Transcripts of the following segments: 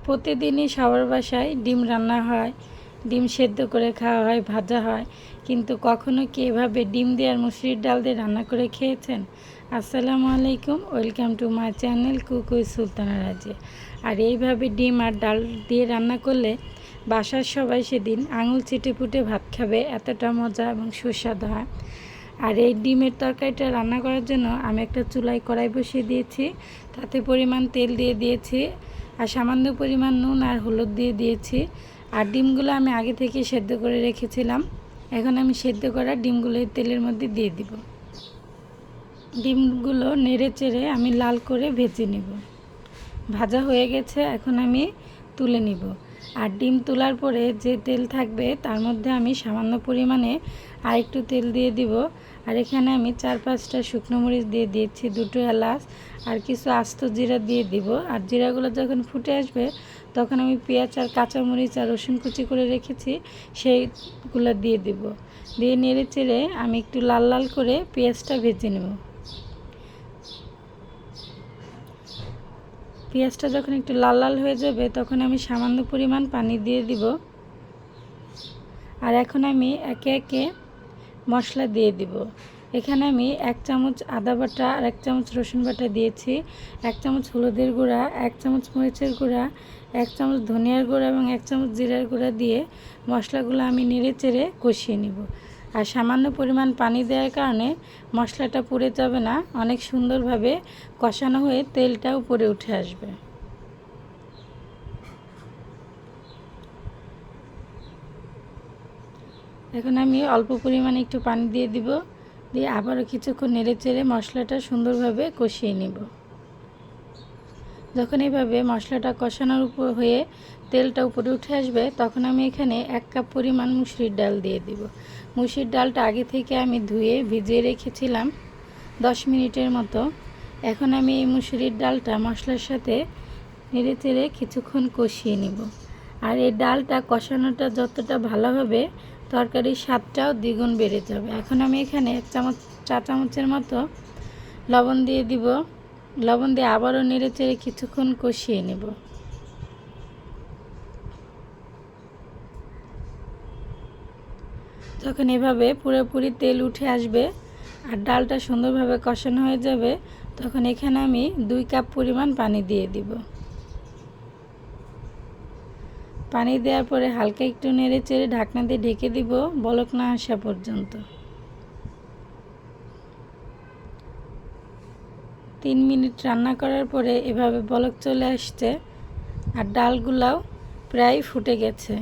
প্রতিদিনই সবার বাসায় ডিম রান্না হয়, ডিম সেদ্ধ করে খাওয়া হয়, ভাজা হয়, কিন্তু কখনো কি এভাবে ডিম দিয়ে আর মুসুরির ডাল দিয়ে রান্না করে খেয়েছেন? আসসালামু আলাইকুম, welcome to my channel cook with Sultana Razia. আর এইভাবে ডিম আর ডাল দিয়ে রান্না করলে বাসার সবাই সেদিন আঙুল চেটেপুটে ভাত খাবে, এতটা মজা এবং সুস্বাদু হয়। আর এই ডিমের তরকারিটা রান্না করার জন্য আমি একটা চুলায় কড়াই বসিয়ে দিয়েছি, তাতে পরিমাণ তেল দিয়ে দিয়েছি আর সামান্য পরিমাণ নুন আর হলুদ দিয়ে দিয়েছি। আর ডিমগুলো আমি আগে থেকে সেদ্ধ করে রেখেছিলাম। এখন আমি সেদ্ধ করা ডিমগুলো তেলের মধ্যে দিয়ে দিব। ডিমগুলো নেড়ে চেড়ে আমি লাল করে ভেজে নেব। ভাজা হয়ে গেছে, এখন আমি তুলে নিব। আর ডিম তোলার পরে যে তেল থাকবে তার মধ্যে আমি সামান্য পরিমাণে আরেকটু তেল দিয়ে দিব। আর এখানে আমি 4-5টা শুকনো মরিচ দিয়ে দিয়েছি, 2টো এলাচ আর কিছু আস্ত জিরা দিয়ে দিব। আর জিরাগুলো যখন ফুটে আসবে তখন আমি পেঁয়াজ আর কাঁচামরিচ আর রসুন কুচি করে রেখেছি সেইগুলো দিয়ে দিব। দিয়ে নেড়ে চেড়ে আমি একটু লাল লাল করে পেঁয়াজটা ভেজে নেব। পেঁয়াজটা যখন একটু লাল লাল হয়ে যাবে তখন আমি সামান্য পরিমাণ পানি দিয়ে দিব। আর এখন আমি একে একে মশলা দিয়ে দিব। এখানে আমি 1 চামচ আদা বাটা আর 1 চামচ রসুন বাটা দিয়েছি, 1 চামচ হলুদের গুঁড়া, 1 চামচ মরিচের গুঁড়া, 1 চামচ ধনিয়ার গুঁড়া এবং 1 চামচ জিরার গুঁড়া দিয়ে মশলাগুলো আমি নেড়ে চেড়ে কষিয়ে নিব। আর সামান্য পরিমাণ পানি দেওয়ার কারণে মশলাটা পুড়ে যাবে না, অনেক সুন্দরভাবে কষানো হয়ে তেলটা উপরে উঠে আসবে। এখন আমি অল্প পরিমাণে একটু পানি দিয়ে দিব, দিয়ে আবারও কিছুক্ষণ নেড়ে চেড়ে মশলাটা সুন্দরভাবে কষিয়ে নিব। যখন এইভাবে মশলাটা কষানোর উপর হয়ে তেলটা উপরে উঠে আসবে তখন আমি এখানে 1 কাপ পরিমাণ মুসুরির ডাল দিয়ে দিব। মুসুরির ডালটা আগে থেকে আমি ধুয়ে ভিজিয়ে রেখেছিলাম 10 মিনিটের মতো। এখন আমি এই মুসুরির ডালটা মশলার সাথে নেড়ে চেড়ে কিছুক্ষণ কষিয়ে নিব। আর এই ডালটা কষানোটা যতটা ভালো হবে তরকারির স্বাদটাও দ্বিগুণ বেড়ে যাবে। এখন আমি এখানে 1 চা-চামচের মতো লবণ দিয়ে দিব। লবণ দিয়ে আবারও নেড়ে চেড়ে কিছুক্ষণ কষিয়ে নেব। যখন এভাবে পুরোপুরি তেল উঠে আসবে আর ডালটা সুন্দরভাবে কষানো হয়ে যাবে তখন এখানে আমি 2 কাপ পরিমাণ পানি দিয়ে দিব। পানি দেওয়ার পরে হালকা একটু নেড়ে চেড়ে ঢাকনা দিয়ে ঢেকে দিব বলক না আসা পর্যন্ত। 3 মিনিট রান্না করার পরে এভাবে বলক চলে আসছে আর ডালগুলাও প্রায় ফুটে গেছে।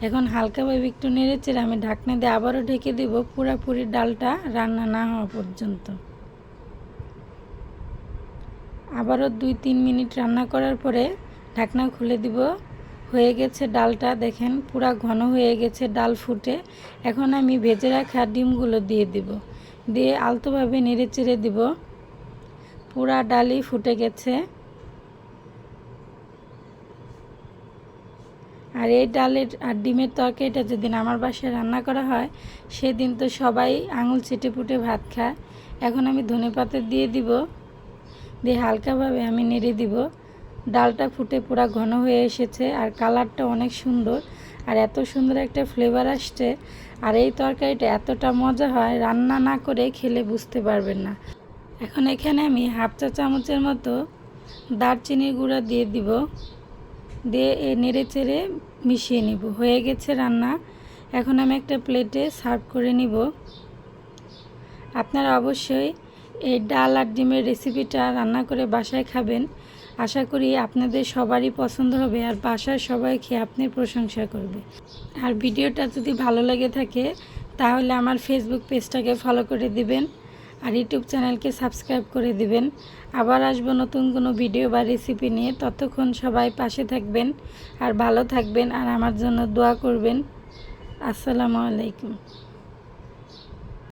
এখন হালকাভাবে একটু নেড়ে চেড়ে আমি ঢাকনা দিয়ে আবারও ঢেকে দিব পুরোপুরি ডালটা রান্না না হওয়া পর্যন্ত। আবারও 2-3 মিনিট রান্না করার পরে ঢাকনা খুলে দিব। হয়ে গেছে ডালটা, দেখেন পুরা ঘন হয়ে গেছে ডাল ফুটে। এখন আমি ভেজে রাখা ডিমগুলো দিয়ে দিব, দিয়ে আলতোভাবে নেড়ে চেড়ে দিব। পুরা ডালই ফুটে গেছে। আর এই ডালের আর ডিমের তরকারিটা যেদিন আমার বাসায় রান্না করা হয় সেদিন তো সবাই আঙুল চেটেপুটে ভাত খায়। এখন আমি ধনেপাতা দিয়ে দিব, দিয়ে হালকাভাবে আমি নেড়ে দিব। ডালটা ফুটে পুরা ঘন হয়ে এসেছে আর কালারটা অনেক সুন্দর আর এত সুন্দর একটা ফ্লেভার আসছে। আর এই তরকারিটা এতটা মজা হয় রান্না না করে খেলে বুঝতে পারবেন না। এখন এখানে আমি 1/2 চা-চামচের মতো দারচিনির গুঁড়া দিয়ে দিব, দিয়ে নেড়ে চেড়ে মিশিয়ে নিব। হয়ে গেছে রান্না। এখন আমি একটা প্লেটে সার্ভ করে নিব। আপনারা অবশ্যই এই ডাল আর ডিমের রেসিপিটা রান্না করে বাসায় খাবেন। আশা করি আপনাদের সবারই পছন্দ হবে আর বাসায় সবাই খেয়ে আপনার প্রশংসা করবে। আর ভিডিওটা যদি ভালো লেগে থাকে তাহলে আমার ফেসবুক পেজটাকে ফলো করে দিবেন আর ইউটিউব চ্যানেলকে সাবস্ক্রাইব করে দিবেন। আবার আসবো নতুন কোনো ভিডিও বা রেসিপি নিয়ে। ততক্ষণ সবাই পাশে থাকবেন আর ভালো থাকবেন আর আমার জন্য দোয়া করবেন। আসসালামু আলাইকুম।